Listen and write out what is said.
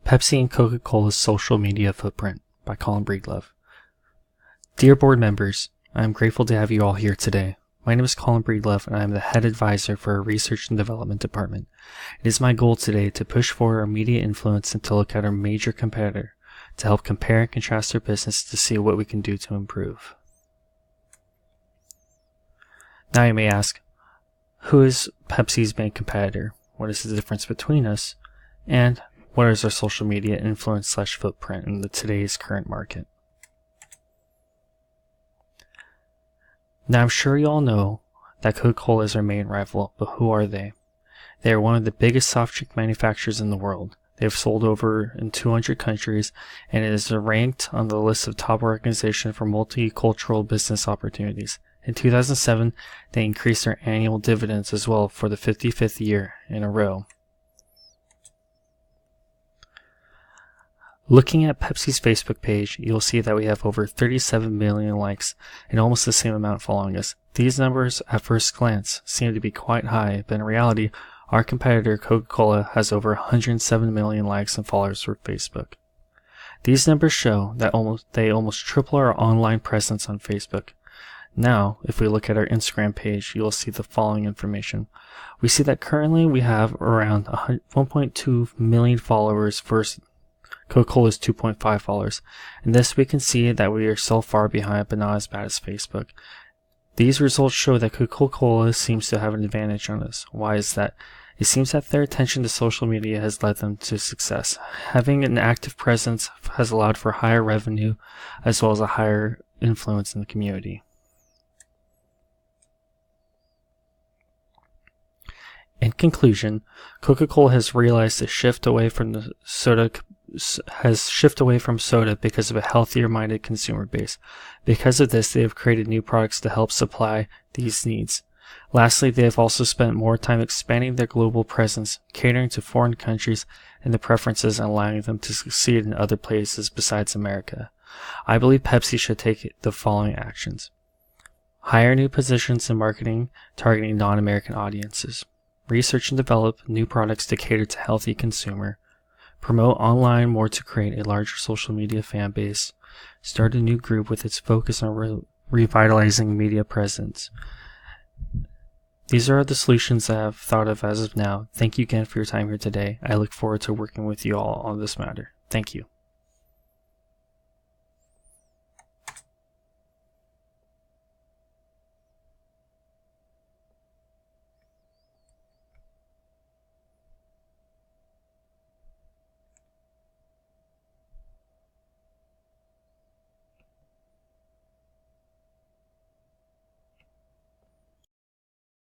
Pepsi and Coca-Cola's Social Media Footprint by Colin Breedlove. Dear board members, I am grateful to have you all here today. My name is Colin Breedlove and I am the head advisor for our research and development department. It is my goal today to push forward our media influence and to look at our major competitor, to help compare and contrast their business to see what we can do to improve. Now you may ask, who is Pepsi's main competitor? What is the difference between us? And what is our social media influence/footprint in today's current market? Now I'm sure you all know that Coca-Cola is our main rival, but who are they? They are one of the biggest soft drink manufacturers in the world. They have sold over in 200 countries and it is ranked on the list of top organization for multicultural business opportunities. In 2007, they increased their annual dividends as well for the 55th year in a row. Looking at Pepsi's Facebook page, you'll see that we have over 37 million likes and almost the same amount following us. These numbers at first glance seem to be quite high, but in reality, our competitor Coca-Cola has over 107 million likes and followers for Facebook. These numbers show that they almost triple our online presence on Facebook. Now, if we look at our Instagram page, you'll see the following information. We see that currently we have around 1.2 million followers versus Coca-Cola's 2.5 followers. In this we can see that we are so far behind but not as bad as Facebook. These results show that Coca-Cola seems to have an advantage on us. Why is that? It seems that their attention to social media has led them to success. Having an active presence has allowed for higher revenue as well as a higher influence in the community. In conclusion, Coca-Cola has realized a shift away from soda because of a healthier-minded consumer base. Because of this, they have created new products to help supply these needs. Lastly, they have also spent more time expanding their global presence, catering to foreign countries and the preferences and allowing them to succeed in other places besides America. I believe Pepsi should take the following actions. Hire new positions in marketing targeting non-American audiences. Research and develop new products to cater to healthy consumer. Promote online more to create a larger social media fan base. Start a new group with its focus on revitalizing media presence. These are the solutions that I've thought of as of now. Thank you again for your time here today. I look forward to working with you all on this matter. Thank you.